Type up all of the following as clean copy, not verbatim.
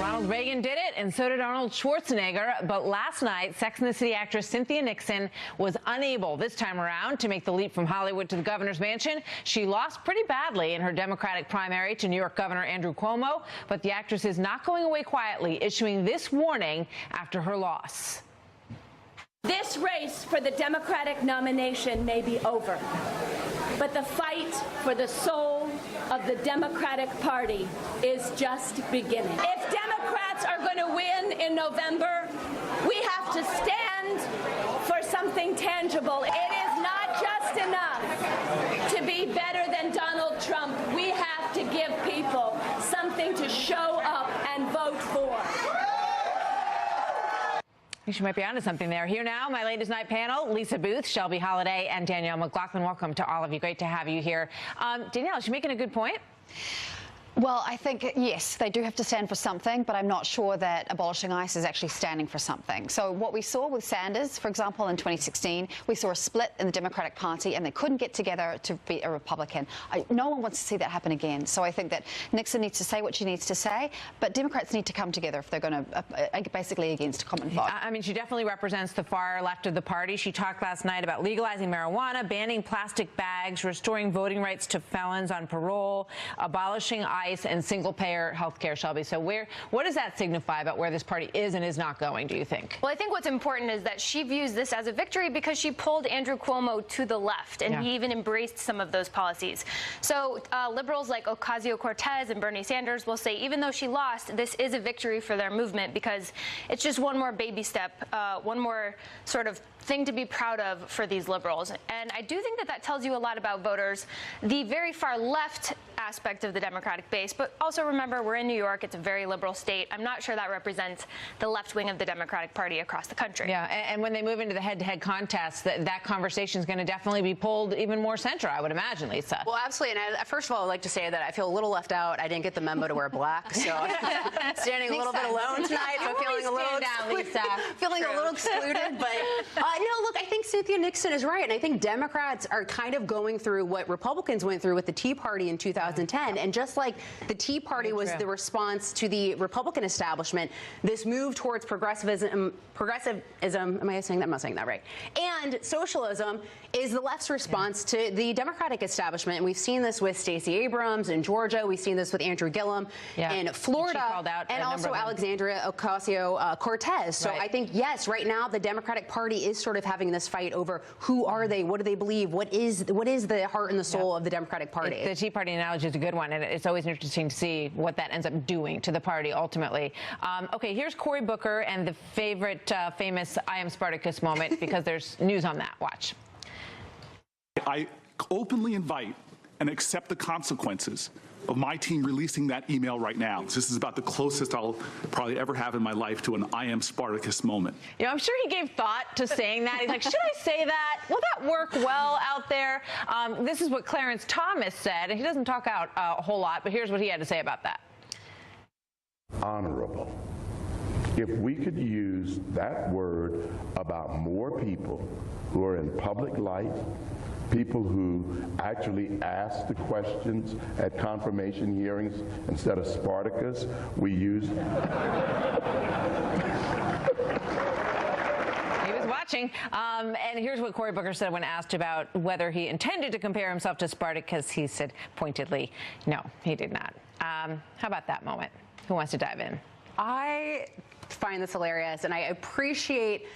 Ronald Reagan did it, and so did Arnold Schwarzenegger. But last night, Sex and the City actress Cynthia Nixon was unable this time around to make the leap from Hollywood to the governor's mansion. She lost pretty badly in her Democratic primary to New York Governor Andrew Cuomo. But the actress is not going away quietly, issuing this warning after her loss. This race for the Democratic nomination may be over, but the fight for the soul of the Democratic Party is just beginning. If Democrats are going to win in November, we have to stand for something tangible. It is not just enough to be better than Donald Trump. We have to give people something to show up and vote for. She might be onto something there. Here now, my latest night panel, Lisa Booth, Shelby Holliday, and Danielle McLaughlin. Welcome to all of you. Great to have you here. Danielle, is she making a good point? Well, I think, yes, they do have to stand for something, but I'm not sure that abolishing ICE is actually standing for something. So what we saw with Sanders, for example, in 2016, we saw a split in the Democratic Party, and they couldn't get together to beat a Republican. No one wants to see that happen again. So I think that Nixon needs to say what she needs to say, but Democrats need to come together if they're going to, basically against a common vote. I mean, she definitely represents the far left of the party. She talked last night about legalizing marijuana, banning plastic bags, restoring voting rights to felons on parole, abolishing ICE, and single-payer health care, Shelby. So what does that signify about where this party is and is not going, do you think? Well, I think what's important is that she views this as a victory because she pulled Andrew Cuomo to the left, and he even embraced some of those policies. So liberals like Ocasio-Cortez and Bernie Sanders will say, even though she lost, this is a victory for their movement because it's just one more baby step, one more sort of thing to be proud of for these liberals. And I do think that that tells you a lot about voters, the very far left aspect of the Democratic base. But also remember, we're in New York. It's a very liberal state. I'm not sure that represents the left wing of the Democratic Party across the country. Yeah, and when they move into the head-to-head contest, that conversation is going to definitely be pulled even more center, I would imagine, Lisa. Well, absolutely. And first of all, I'd like to say that I feel a little left out. I didn't get the memo to wear black, so I'm standing a little bit alone tonight. So feeling a little feeling a little excluded. But no, look, I think Cynthia Nixon is right, and I think Democrats are kind of going through what Republicans went through with the Tea Party in 2010, and just like the Tea Party was the response to the Republican establishment, this move towards progressivism, am I saying that? I'm not saying that right, and socialism is the left's response to the Democratic establishment, and we've seen this with Stacey Abrams in Georgia, we've seen this with Andrew Gillum in Florida, and also Alexandria Ocasio-Cortez. So I think, yes, right now the Democratic Party is sort of having this fight over who are they, what do they believe, what is the heart and the soul of the Democratic Party. The Tea Party analogy is a good one, and it's always interesting to see what that ends up doing to the party ultimately. Okay, here's Cory Booker and the famous I am Spartacus moment, because there's news on that. Watch. I openly invite and accept the consequences of my team releasing that email right now. This is about the closest I'll probably ever have in my life to an I am Spartacus moment. You know, I'm sure he gave thought to saying that. He's like, should I say that? Will that work well out there? This is what Clarence Thomas said, and he doesn't talk out a whole lot, but here's what he had to say about that. Honorable. If we could use that word about more people who are in public life, people who actually ask the questions at confirmation hearings instead of Spartacus, we use. He was watching. And here's what Cory Booker said when asked about whether he intended to compare himself to Spartacus. He said pointedly, no, he did not. How about that moment? Who wants to dive in? I find this hilarious, and I appreciate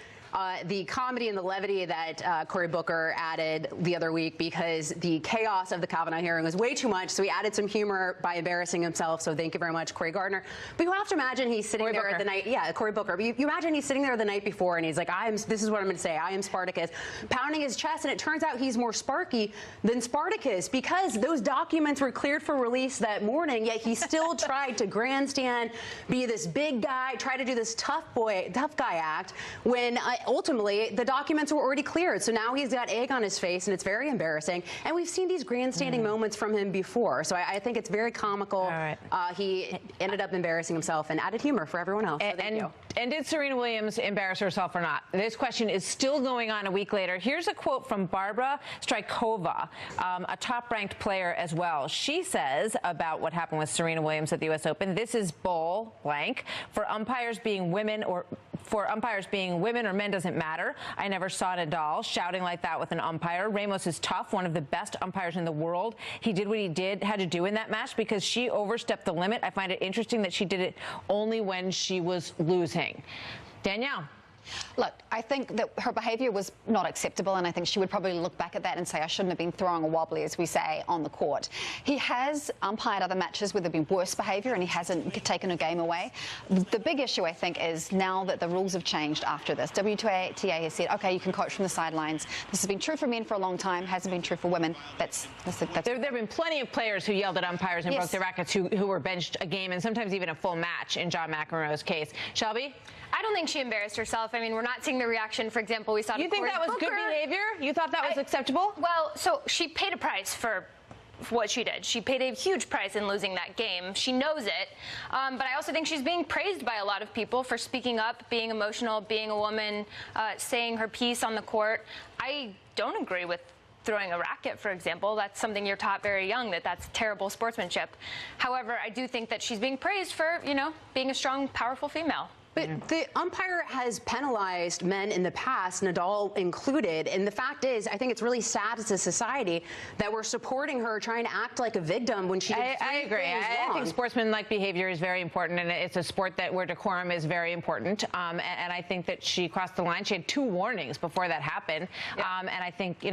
the comedy and the levity that Cory Booker added the other week, because the chaos of the Kavanaugh hearing was way too much. So he added some humor by embarrassing himself. So thank you very much, Cory Gardner. But you have to imagine he's sitting there the night. Yeah, Cory Booker. But you imagine he's sitting there the night before, and he's like, this is what I'm going to say. I am Spartacus, pounding his chest. And it turns out he's more Sparky than Spartacus, because those documents were cleared for release that morning. Yet he still tried to grandstand, be this big guy, try to do this tough guy act, when ultimately, the documents were already cleared, so now he's got egg on his face, and it's very embarrassing. And we've seen these grandstanding moments from him before, so I think it's very comical. All right. He ended up embarrassing himself and added humor for everyone else. So and did Serena Williams embarrass herself or not? This question is still going on a week later. Here's a quote from Barbara Strykova, a top-ranked player as well. She says about what happened with Serena Williams at the U.S. Open, this is bull blank. For umpires being women or men doesn't matter. I never saw Nadal shouting like that with an umpire. Ramos is tough, one of the best umpires in the world. He did what he had to do in that match because she overstepped the limit. I find it interesting that she did it only when she was losing. Danielle. Look, I think that her behaviour was not acceptable, and I think she would probably look back at that and say, I shouldn't have been throwing a wobbly, as we say, on the court. He has umpired other matches where there have been worse behaviour, and he hasn't taken a game away. The big issue, I think, is now that the rules have changed after this. WTA has said, OK, you can coach from the sidelines. This has been true for men for a long time, hasn't been true for women. There have been plenty of players who yelled at umpires and broke their rackets who were benched a game and sometimes even a full match in John McEnroe's case. Shelby? I don't think she embarrassed herself. I mean, we're not seeing the reaction, for example, we saw. You think that was good behavior? You thought that was acceptable? Well, so she paid a price for what she did. She paid a huge price in losing that game. She knows it. But I also think she's being praised by a lot of people for speaking up, being emotional, being a woman, saying her piece on the court. I don't agree with throwing a racket, for example. That's something you're taught very young, that's terrible sportsmanship. However, I do think that she's being praised for, being a strong, powerful female. But the umpire has penalized men in the past, Nadal included, and the fact is, I think it's really sad as a society that we're supporting her trying to act like a victim when she did I agree. I think sportsmanlike behavior is very important, and it's a sport where decorum is very important. And I think that she crossed the line. She had 2 warnings before that happened, and I think,